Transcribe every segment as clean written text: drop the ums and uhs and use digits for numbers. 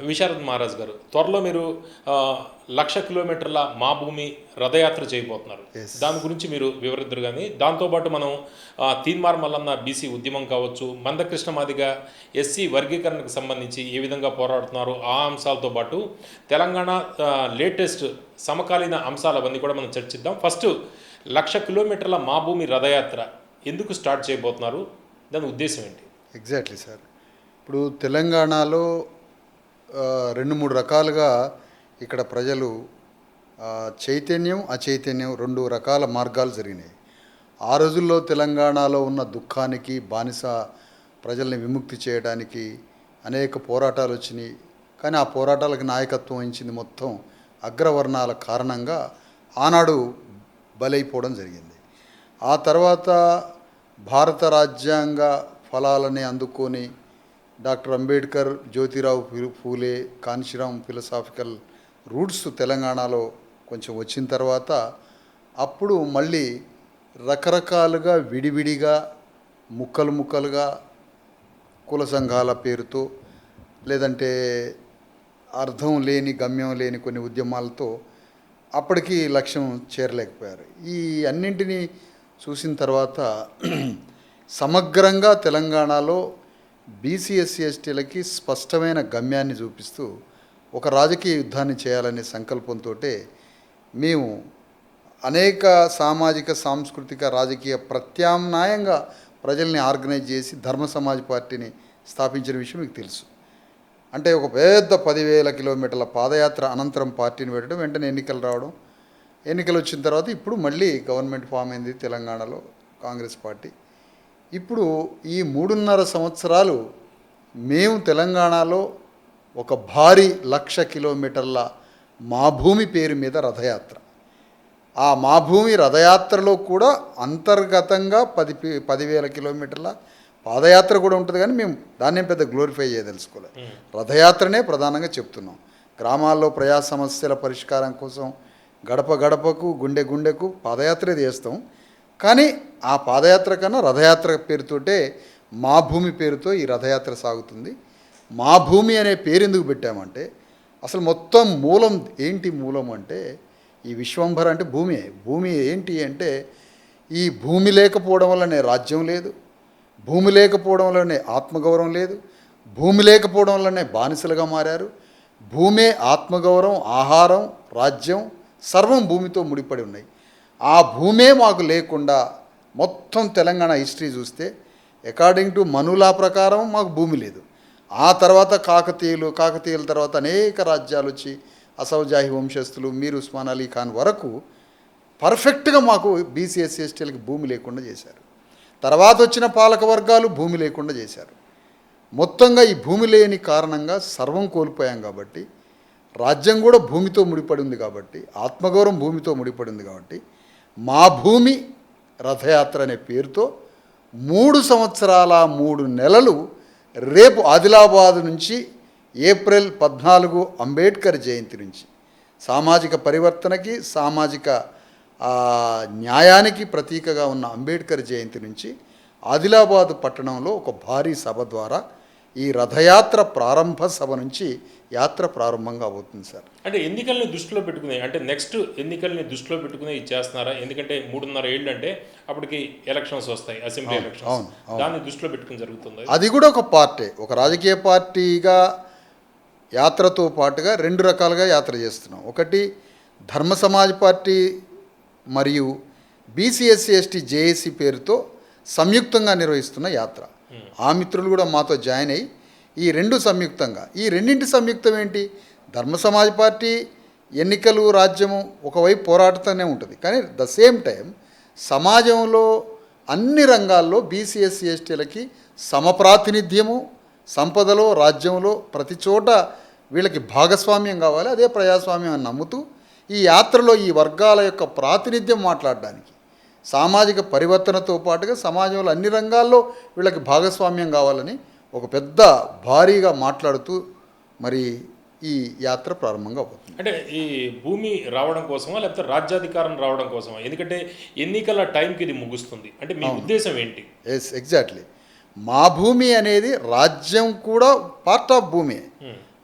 విశారద్ మహారాజ్ గారు, త్వరలో మీరు 1,00,000 కిలోమీటర్ల మా భూమి రథయాత్ర చేయబోతున్నారు. దాని గురించి మీరు వివరిద్దరు. కానీ దాంతోపాటు మనం తీన్మార్ మల్లన్న బీసీ ఉద్యమం కావచ్చు, మందకృష్ణ మాదిగ ఎస్సీ వర్గీకరణకు సంబంధించి ఏ విధంగా పోరాడుతున్నారు, ఆ అంశాలతో పాటు తెలంగాణ లేటెస్ట్ సమకాలీన అంశాలు అవన్నీ కూడా మనం చర్చిద్దాం. ఫస్ట్ 1,00,000 కిలోమీటర్ల మా భూమి రథయాత్ర ఎందుకు స్టార్ట్ చేయబోతున్నారు, దాని ఉద్దేశం ఏంటి? Exactly sir. ఇప్పుడు తెలంగాణలో 2-3 రకాలుగా ఇక్కడ ప్రజలు చైతన్యం అచైతన్యం 2 రకాల మార్గాలు జరిగినాయి. ఆ రోజుల్లో తెలంగాణలో ఉన్న దుఃఖానికి బానిస ప్రజల్ని విముక్తి చేయడానికి అనేక పోరాటాలు వచ్చినాయి. కానీ ఆ పోరాటాలకు నాయకత్వం వహించింది మొత్తం అగ్రవర్ణాల కారణంగా ఆనాడు బలైపోవడం జరిగింది. ఆ తర్వాత భారత రాజ్యాంగ ఫలాలని అందుకొని doctor Ambedkar, Jyotirao Phule, Kanshi Ram philosophical roots తెలంగాణలో కొంచెం వచ్చిన తర్వాత అప్పుడు మళ్ళీ రకరకాలుగా విడివిడిగా ముక్కలు ముక్కలుగా కుల సంఘాల పేరుతో లేదంటే అర్థం లేని గమ్యం లేని కొన్ని ఉద్యమాలతో అప్పటికి లక్ష్యం చేరలేకపోయారు. ఈ అన్నింటినీ చూసిన తర్వాత సమగ్రంగా తెలంగాణలో బీసీ ఎస్సీ ఎస్టీలకి స్పష్టమైన గమ్యాన్ని చూపిస్తూ ఒక రాజకీయ యుద్ధాన్ని చేయాలనే సంకల్పంతో మేము అనేక సామాజిక సాంస్కృతిక రాజకీయ ప్రత్యామ్నాయంగా ప్రజల్ని ఆర్గనైజ్ చేసి ధర్మ సమాజ్ పార్టీని స్థాపించిన విషయం మీకు తెలుసు. అంటే ఒక పెద్ద 10,000 కిలోమీటర్ల పాదయాత్ర అనంతరం పార్టీని పెట్టడం, వెంటనే ఎన్నికలు రావడం, ఎన్నికలు వచ్చిన తర్వాత ఇప్పుడు మళ్ళీ గవర్నమెంట్ ఫామ్ అయింది తెలంగాణలో కాంగ్రెస్ పార్టీ. ఇప్పుడు ఈ 3.5 సంవత్సరాలు మేము తెలంగాణలో ఒక భారీ 1,00,000 కిలోమీటర్ల మా భూమి పేరు మీద రథయాత్ర. ఆ మా భూమి రథయాత్రలో కూడా అంతర్గతంగా 10,000 కిలోమీటర్ల పాదయాత్ర కూడా ఉంటుంది. కానీ మేము దాన్నేం పెద్ద గ్లోరిఫై చేయదలుచుకోలేదు. రథయాత్రనే ప్రధానంగా చెప్తున్నాం. గ్రామాల్లో ప్రజా సమస్యల పరిష్కారం కోసం గడప గడపకు గుండె గుండెకు పాదయాత్రే చేస్తాం. కానీ ఆ పాదయాత్ర కన్నా రథయాత్ర పేరుతోటే మా భూమి పేరుతో ఈ రథయాత్ర సాగుతుంది. మా భూమి అనే పేరు ఎందుకు పెట్టామంటే అసలు మొత్తం మూలం ఏంటి? మూలం అంటే ఈ విశ్వంభర అంటే భూమి. భూమి ఏంటి అంటే ఈ భూమి లేకపోవడం వల్లనే రాజ్యం లేదు, భూమి లేకపోవడం వల్లనే ఆత్మగౌరవం లేదు, భూమి లేకపోవడం వల్లనే బానిసలుగా మారారు. భూమే ఆత్మగౌరవం, ఆహారం, రాజ్యం సర్వం భూమితో ముడిపడి ఉన్నాయి. ఆ భూమే మాకు లేకుండా మొత్తం తెలంగాణ హిస్టరీ చూస్తే అకార్డింగ్ టు మనులా ప్రకారం మాకు భూమి లేదు. ఆ తర్వాత కాకతీయుల తర్వాత అనేక రాజ్యాలు వచ్చి అసౌజాహి వంశస్థులు, మీర్ ఉస్మాన్ అలీ ఖాన్ వరకు పర్ఫెక్ట్గా మాకు బీసీ ఎస్సీ ఎస్టీలకి భూమి లేకుండా చేశారు. తర్వాత వచ్చిన పాలక వర్గాలు భూమి లేకుండా చేశారు. మొత్తంగా ఈ భూమి లేని కారణంగా సర్వం కోల్పోయాం. కాబట్టి రాజ్యం కూడా భూమితో ముడిపడి ఉంది, కాబట్టి ఆత్మగౌరవం భూమితో ముడిపడి ఉంది. కాబట్టి మా భూమి రథయాత్ర అనే పేరుతో 3 సంవత్సరాల 3 నెలలు రేపు ఆదిలాబాద్ నుంచి ఏప్రిల్ 14 అంబేద్కర్ జయంతి నుంచి సామాజిక పరివర్తనకి, సామాజిక న్యాయానికి ప్రతీకగా ఉన్న అంబేద్కర్ జయంతి నుంచి ఆదిలాబాద్ పట్టణంలో ఒక భారీ సభ ద్వారా ఈ రథయాత్ర ప్రారంభ సభ నుంచి యాత్ర ప్రారంభంగా అవుతుంది సార్. అంటే ఎన్నికల్ని దృష్టిలో పెట్టుకుని, అంటే నెక్స్ట్ ఎన్నికల్ని దృష్టిలో పెట్టుకుని చేస్తున్నారా? ఎందుకంటే 3.5 ఏళ్ళు అంటే అప్పటికి ఎలక్షన్స్ వస్తాయి, అసెంబ్లీ ఎలక్షన్స్. దాన్ని దృష్టిలో పెట్టుకుని జరుగుతుంది. అది కూడా ఒక పార్టీ, ఒక రాజకీయ పార్టీగా యాత్రతో పాటుగా 2 రకాలుగా యాత్ర చేస్తున్నాం. ఒకటి ధర్మ సమాజ్ పార్టీ మరియు బీసీ ఎస్సీ ఎస్టీ జేఏసీ పేరుతో సంయుక్తంగా నిర్వహిస్తున్న యాత్ర. ఆ మిత్రులు కూడా మాతో జాయిన్ అయ్యి ఈ 2 సంయుక్తంగా, ఈ రెండింటి సంయుక్తం ఏంటి? ధర్మ సమాజ్ పార్టీ ఎన్నికలు, రాజ్యము ఒకవైపు పోరాడుతూనే ఉంటుంది. కానీ ద సేమ్ టైం సమాజంలో అన్ని రంగాల్లో బీసీ ఎస్సీ ఎస్టీలకి సమప్రాతినిధ్యము, సంపదలో, రాజ్యంలో ప్రతి చోట వీళ్ళకి భాగస్వామ్యం కావాలి. అదే ప్రజాస్వామ్యం అని నమ్ముతూ ఈ యాత్రలో ఈ వర్గాల యొక్క ప్రాతినిధ్యం మాట్లాడడానికి, సామాజిక పరివర్తనతో పాటుగా సమాజంలో అన్ని రంగాల్లో వీళ్ళకి భాగస్వామ్యం కావాలని ఒక పెద్ద భారీగా మాట్లాడుతూ మరి ఈ యాత్ర ప్రారంభంగా అవుతుంది. అంటే ఈ భూమి రావడం కోసమా లేకపోతే రాజ్యాధికారం రావడం కోసమా? ఎందుకంటే ఎన్నికల టైంకి ఇది ముగుస్తుంది. అంటే మీ ఉద్దేశం ఏంటి? ఎగ్జాక్ట్లీ. మా భూమి అనేది రాజ్యం కూడా పార్ట్ ఆఫ్ భూమి.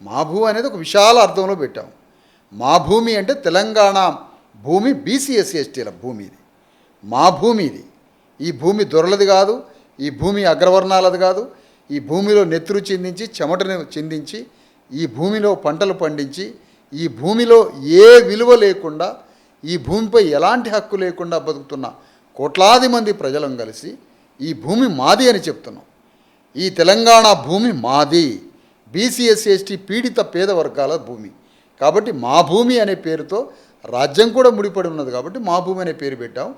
మా భూ అనేది ఒక విశాల అర్థంలో పెట్టాం. మా భూమి అంటే తెలంగాణ భూమి బీసీ ఎస్సీ ఎస్టీల భూమి ఇది. మా భూమి ఇది. ఈ భూమి దొరలది కాదు, ఈ భూమి అగ్రవర్ణాలది కాదు. ఈ భూమిలో నెత్తురు చిందించి చెమటను చిందించి ఈ భూమిలో పంటలు పండించి ఈ భూమిలో ఏ విలువ లేకుండా ఈ భూమిపై ఎలాంటి హక్కు లేకుండా బతుకుతున్న కోట్లాది మంది ప్రజలం కలిసి ఈ భూమి మాది అని చెప్తున్నాం. ఈ తెలంగాణ భూమి మాది, బీసీ ఎస్సీ ఎస్టీ పీడిత పేద వర్గాల భూమి. కాబట్టి మా భూమి అనే పేరుతో రాజ్యం కూడా ముడిపడి ఉన్నది కాబట్టి మా భూమి అనే పేరు పెట్టాం.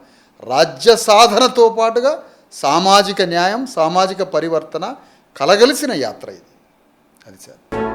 రాజ్య సాధనతో పాటుగా సామాజిక న్యాయం, సామాజిక పరివర్తన కలగలిసిన యాత్ర ఇది. అది సార్.